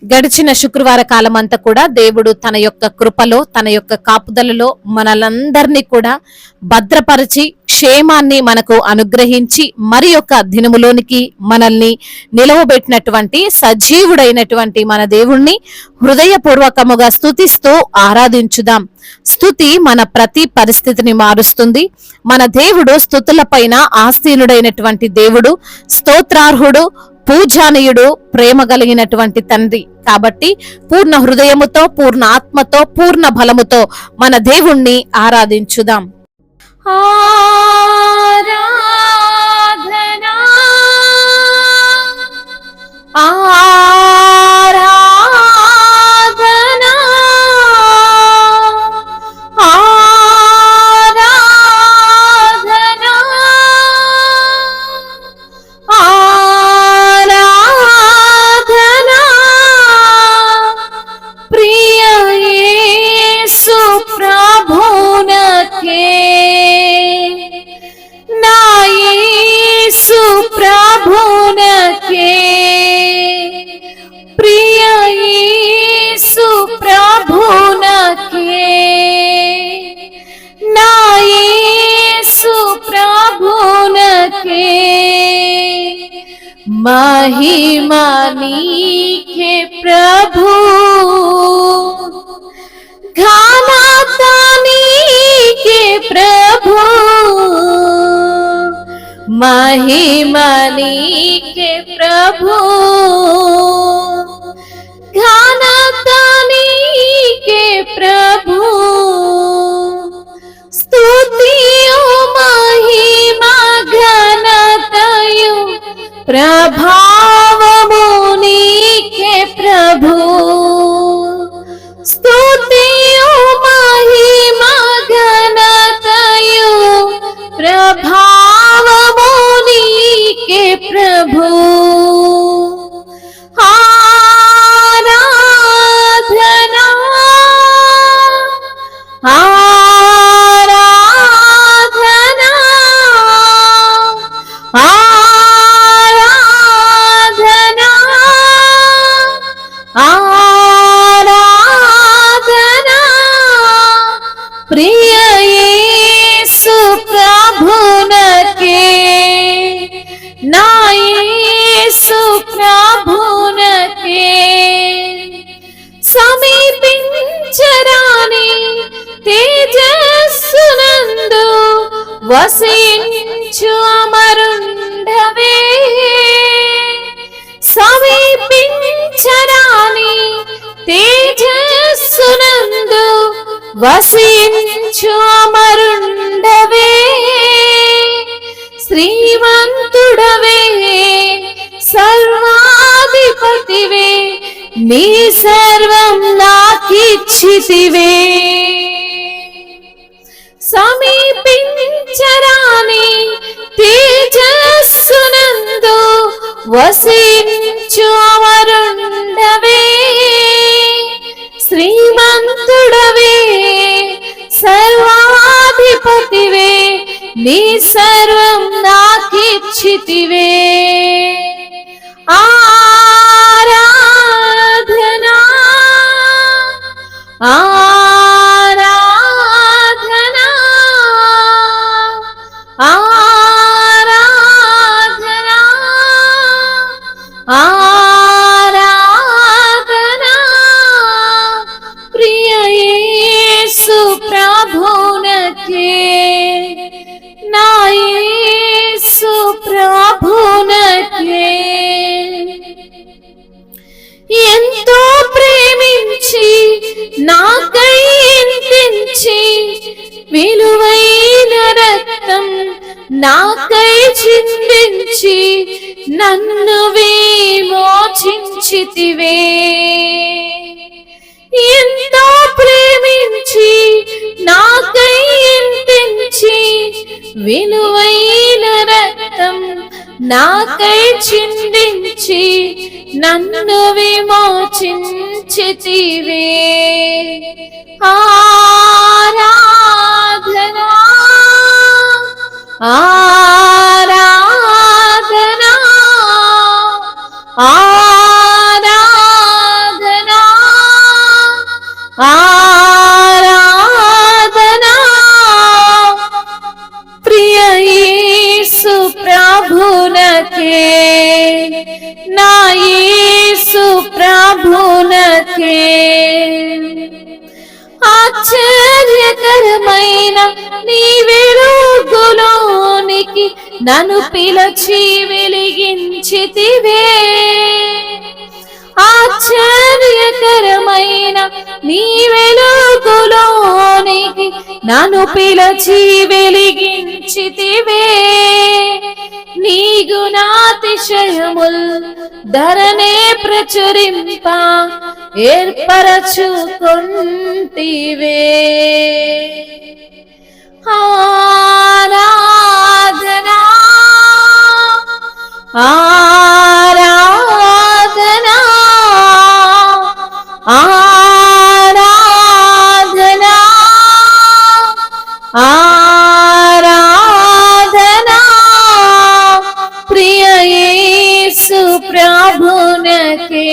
గడిచిన శుక్రవార కాలం అంతా కూడా దేవుడు తన యొక్క కృపలో, తన యొక్క కాపుదలలో మనలందరినీ కూడా భద్రపరిచి క్షేమాన్ని మనకు అనుగ్రహించి మరి యొక్క దినములోనికి మనల్ని నిలవబెట్టినటువంటి సజీవుడైనటువంటి మన దేవుణ్ణి హృదయపూర్వకముగా స్తుతిస్తూ ఆరాధించుదాం. స్తుతి మన ప్రతి పరిస్థితిని మారుస్తుంది. మన దేవుడు స్తుతులపైన ఆస్తీనుడైనటువంటి దేవుడు, స్తోత్రార్హుడు, పూజానీయుడు, ప్రేమ కలిగినటువంటి తండ్రి. కాబట్టి పూర్ణ హృదయముతో, పూర్ణ ఆత్మతో, పూర్ణ బలముతో మన దేవుణ్ణి ఆరాధించుదాం. ఆరాధనా ఆరాధనా ఆరాధనా ఆరాధనా ప్రియ యేసు ప్రభునకే, నా యేసు ప్రభునకే, ప్రియ యేసు ప్రభునకే, నా యేసు ప్రభునకే, महिमा नीके प्रभु, घनता नीके प्रभु, महिमा नीके प्रभु, घनता नीके प्रभु, स्तुतियो महिमा घनतयो ప్రభావము నీకే ప్రభు, స్తుతియు మహిమ ఘనతయు ప్రభావము నీకే ప్రభు. ఆరాధనా ఆరాధనా ఆరాధనా ప్రియ యేసు ప్రభునకే, నా యేసు ప్రభునకే, సమీపించరాని తేజస్సునందు వసించు అమరుండవే, సమీపించరాని తేజస్సునందు వసించు అమరుండవే, శ్రీమంతుడవే, సర్వాధిపతివే, నీ సర్వం నాకిచ్చితివే, సమీపించరాని తేజస్సునందు వసించు అమరుండవే, శ్రీమంతుడవే, సర్వాధిపతివే, నీ సర్వం నాకిచ్చితివే. ఆరాధనా ఆరాధనా ఆరాధనా ఆరాధనా ప్రియ యేసు ప్రభునకే, నా యేసు ప్రభునకే, ఎంతో ప్రేమించి నాకై ఇంతించి విలువైన రక్తం నాకై చిందించి నన్ను విమోచించితివే, ఎంతో ప్రేమించి నాకై ఇంతించి విలువైన రక్తం నాకై చిందించి నన్ను విమోచించితివే. ఆరాధనా ఆరాధనా ఆరాధనా నా యేసు ప్రభునకే. ఆశ్చర్యకరమైన నీ వెలుగులోనికి నన్ను పిలిచి వెలిగించితివే. ఆశ్చర్యకరమైన నీ వెలుగులోనికి నన్ను పిలిచి వెలిగించితివే. నీ గుణాతిశయముల్ ధరనే ప్రచురింప ఏర్పరచుకొంటివే. ఆరాధనా ఆరాధనా ఆరాధనా ఆరాధనా ప్రియ యేసు ప్రభునకే.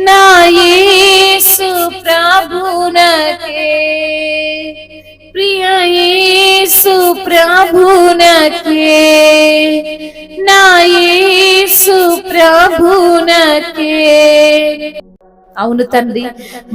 నా యేసు ప్రభునకే. ప్రియ యేసు ప్రభునకే. నా యేసు ప్రభునకే. అవును తండ్రి,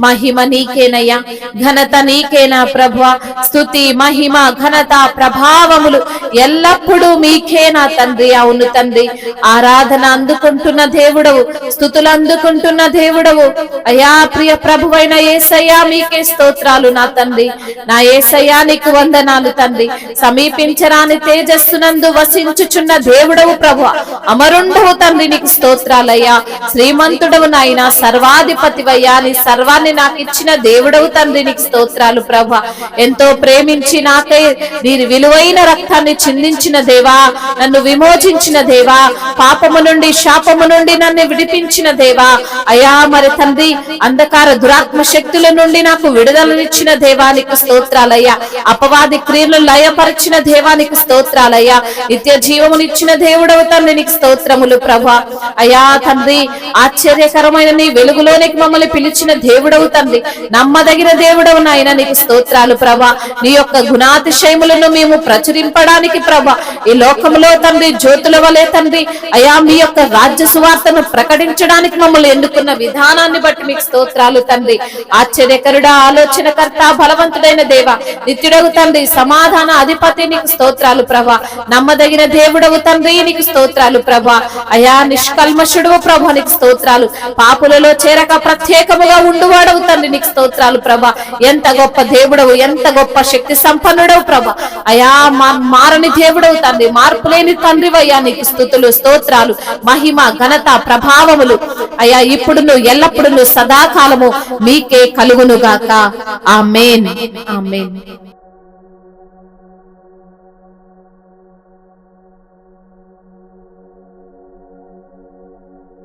మహిమ నీకేనయ్యా, ఘనత నీకేనా ప్రభువా. స్తుతి మహిమ ఘనత ప్రభావములు ఎల్లప్పుడూ మీకేనా తండ్రి. అవును తండ్రి, ఆరాధన అందుకుంటున్న దేవుడవు, స్తుతులు అందుకుంటున్న దేవుడవు అయ్యా. ప్రియ ప్రభువైన యేసయ్యా మీకే స్తోత్రాలు నా తండ్రి. నా యేసయ్యా నీకు వందనాలు తండ్రి. సమీపించరాని తేజస్సునందు వసించుచున్న దేవుడవు ప్రభువా, అమరుండవు తండ్రి, నీకు స్తోత్రాలయ్యా. శ్రీమంతుడవు నాయనా, సర్వాధిపతి నీ సర్వాన్ని నాకు ఇచ్చిన దేవుడవు తండ్రి, నీకు స్తోత్రాలు ప్రభా. ఎంతో ప్రేమించి నాకై నీ విలువైన రక్తాన్ని చిందించిన దేవా, నన్ను విమోచించిన దేవా, పాపము నుండి శాపము నుండి నన్ను విడిపించిన దేవా అయ్యా. మరి తండ్రి, అంధకార దురాత్మ శక్తుల నుండి నాకు విడుదలనిచ్చిన దేవా, నీకు స్తోత్రాలయ్యా. అపవాది క్రియలు లయపరిచిన దేవా, నీకు స్తోత్రాలయ్యా. నిత్య జీవమునిచ్చిన దేవుడవు తండ్రి, నీకు స్తోత్రములు ప్రభా. అయ్యా తండ్రి, ఆశ్చర్యకరమైన నీ వెలుగులోనికి మమ్మల్ని పిలిచిన దేవుడవు తండ్రి, నమ్మదగిన దేవుడవు నాయన, నీకు స్తోత్రాలు ప్రభా. నీ యొక్క గుణాతిశయములను మేము ప్రచురింపడానికి ప్రభా ఈ లోకంలో తండ్రి జ్యోతుల వలె తండ్రి అయా మీ యొక్క రాజ్య సువార్తను ప్రకటించడానికి మమ్మల్ని ఎన్నుకున్న విధానాన్ని బట్టి మీకు స్తోత్రాలు తండ్రి. ఆశ్చర్యకరుడా, ఆలోచనకర్త, బలవంతుడైన దేవ, నిత్యుడవు తండ్రి, సమాధాన అధిపతి, నీకు స్తోత్రాలు ప్రభా. నమ్మదగిన దేవుడవు తండ్రి, నీకు స్తోత్రాలు ప్రభా. అయా నిష్కల్మషుడవు ప్రభా, నీకు స్తోత్రాలు. పాపులలో చేరక ప్రత్యేకముగా ఉండువాడవు తండ్రి, నీకు స్తోత్రాలు ప్రభా. ఎంత గొప్ప దేవుడవు, ఎంత గొప్ప శక్తి సంపన్నుడవు ప్రభా. అయా మారని దేవుడవు తండ్రి, మార్పు లేని తండ్రివయ్యా, నీకు స్తుతులు స్తోత్రాలు, మహిమ ఘనత ప్రభావములు అయా ఇప్పుడును ఎల్లప్పుడును సదాకాలము మీకే కలుగునుగాక. ఆమేన్, ఆమేన్.